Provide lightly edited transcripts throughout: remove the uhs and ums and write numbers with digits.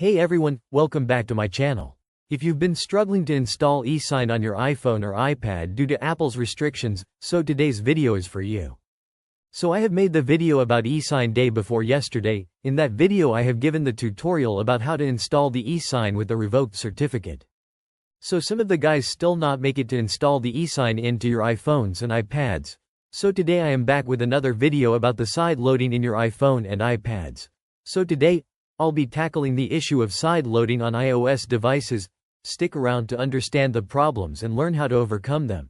Hey everyone, welcome back to my channel. If you've been struggling to install eSign on your iPhone or iPad due to Apple's restrictions, so today's video is for you. So I have made the video about eSign day before yesterday. In that video I have given the tutorial about how to install the eSign with the revoked certificate. So some of the guys still not make it to install the eSign into your iPhones and iPads. So today I am back with another video about the side loading in your iPhone and iPads. So today, I'll be tackling the issue of side loading on iOS devices. Stick around to understand the problems and learn how to overcome them.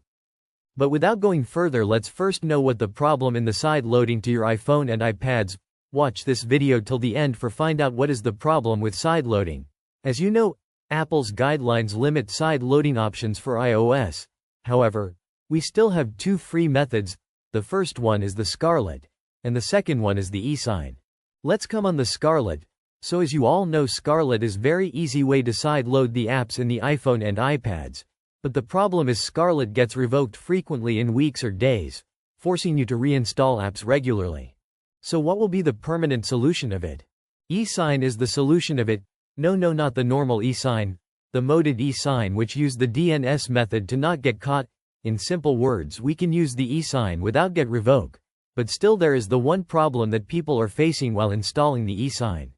But without going further, let's first know what the problem in the side loading to your iPhone and iPads. Watch this video till the end for find out what is the problem with side loading. As you know, Apple's guidelines limit side loading options for iOS. However, we still have two free methods. The first one is the Scarlet, and the second one is the eSign. Let's come on the Scarlet. So as you all know, Scarlet is very easy way to side load the apps in the iPhone and iPads. But the problem is Scarlet gets revoked frequently in weeks or days, forcing you to reinstall apps regularly. So what will be the permanent solution of it? eSign is the solution of it. No, not the normal eSign, the moded eSign which use the DNS method to not get caught. In simple words, we can use the eSign without get revoked. But still there is the one problem that people are facing while installing the eSign.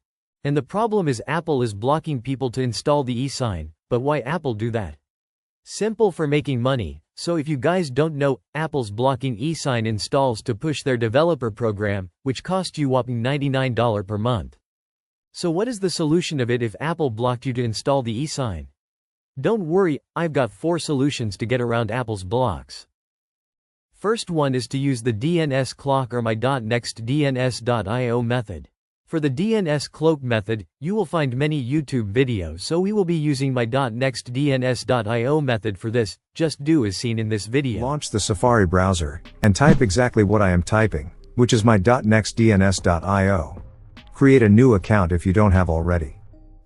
And the problem is Apple is blocking people to install the eSign. But why Apple do that? Simple, for making money. So if you guys don't know, Apple's blocking eSign installs to push their developer program, which costs you whopping $99 per month. So what is the solution of it if Apple blocked you to install the eSign? Don't worry, I've got 4 solutions to get around Apple's blocks. First one is to use the DNS cloak or my.nextdns.io method. For the DNS cloak method, you will find many YouTube videos, so we will be using my.nextdns.io method for this. Just do as seen in this video. Launch the Safari browser, and type exactly what I am typing, which is my.nextdns.io. Create a new account if you don't have already.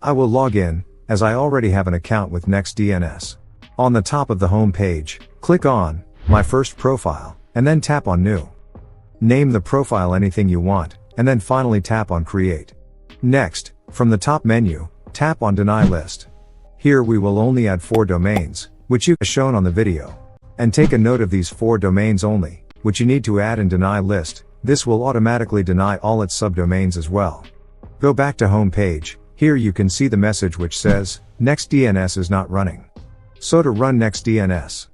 I will log in, as I already have an account with NextDNS. On the top of the home page, click on My First Profile, and then tap on New. Name the profile anything you want, and then finally tap on Create. Next, from the top menu, tap on Deny List. Here we will only add 4 domains, which you as shown on the video. And take a note of these 4 domains only, which you need to add in Deny List. This will automatically deny all its subdomains as well. Go back to home page. Here you can see the message which says, NextDNS is not running. So to run NextDNS,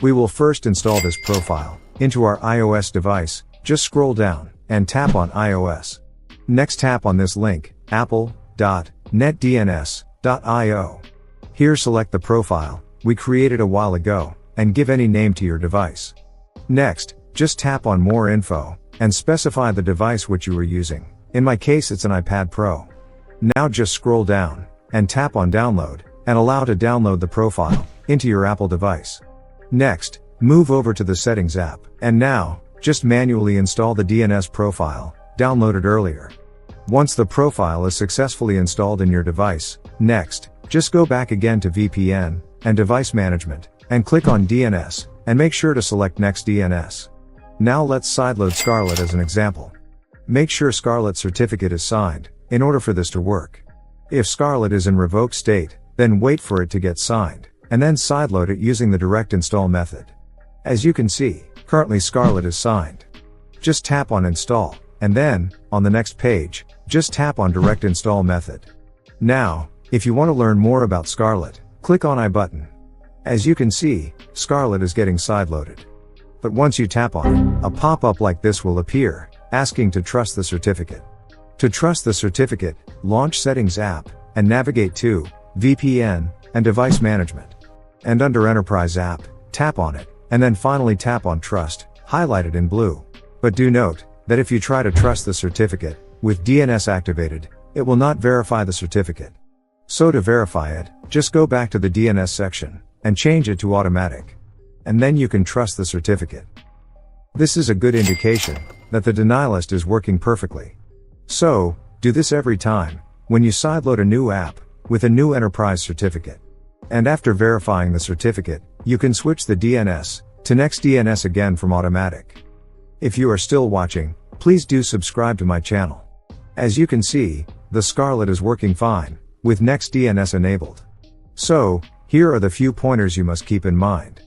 we will first install this profile into our iOS device. Just scroll down and tap on iOS. Next tap on this link, apple.netdns.io. Here select the profile we created a while ago, and give any name to your device. Next, just tap on More Info, and specify the device which you are using. In my case it's an iPad Pro. Now just scroll down, and tap on Download, and allow to download the profile into your Apple device. Next, move over to the Settings app, and now, just manually install the DNS profile, downloaded earlier. Once the profile is successfully installed in your device, next, just go back again to VPN, and Device Management, and click on DNS, and make sure to select NextDNS. Now let's sideload Scarlet as an example. Make sure Scarlet certificate is signed, in order for this to work. If Scarlet is in revoked state, then wait for it to get signed, and then sideload it using the direct install method. As you can see, currently Scarlet is signed. Just tap on Install, and then, on the next page, just tap on Direct Install Method. Now, if you want to learn more about Scarlet, click on I button. As you can see, Scarlet is getting sideloaded. But once you tap on it, a pop-up like this will appear, asking to trust the certificate. To trust the certificate, launch Settings app, and navigate to VPN and Device Management. And under Enterprise app, tap on it, and then finally tap on Trust, highlighted in blue. But do note, that if you try to trust the certificate, with DNS activated, it will not verify the certificate. So to verify it, just go back to the DNS section, and change it to automatic. And then you can trust the certificate. This is a good indication, that the deny list is working perfectly. So, do this every time, when you sideload a new app, with a new enterprise certificate. And after verifying the certificate, you can switch the DNS to NextDNS again from automatic. If you are still watching, please do subscribe to my channel. As you can see, the Scarlet is working fine, with NextDNS enabled. So, here are the few pointers you must keep in mind.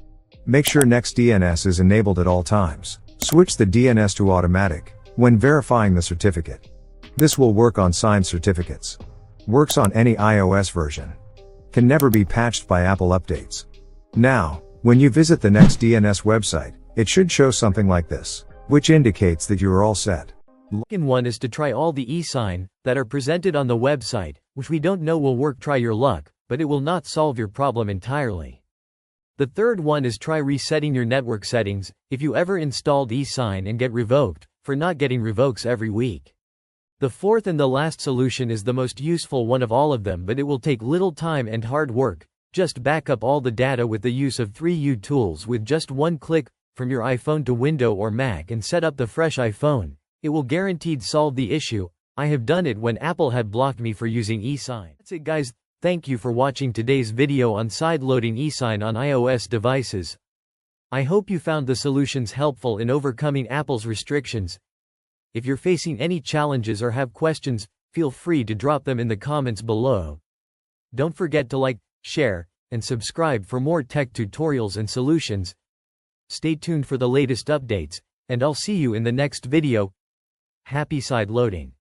Make sure NextDNS is enabled at all times. Switch the DNS to automatic when verifying the certificate. This will work on signed certificates. Works on any iOS version. Can never be patched by Apple updates. Now, when you visit the NextDNS website, it should show something like this, which indicates that you are all set. Second one is to try all the eSign that are presented on the website, which we don't know will work. Try your luck, but it will not solve your problem entirely. The third one is try resetting your network settings, if you ever installed eSign and get revoked, for not getting revokes every week. The fourth and the last solution is the most useful one of all of them, but it will take little time and hard work. Just back up all the data with the use of 3U tools with just one click, from your iPhone to Windows or Mac, and set up the fresh iPhone. It will guaranteed solve the issue. I have done it when Apple had blocked me for using eSign. That's it guys, thank you for watching today's video on sideloading eSign on iOS devices. I hope you found the solutions helpful in overcoming Apple's restrictions. If you're facing any challenges or have questions, feel free to drop them in the comments below. Don't forget to like, share, and subscribe for more tech tutorials and solutions. Stay tuned for the latest updates, and I'll see you in the next video. Happy sideloading.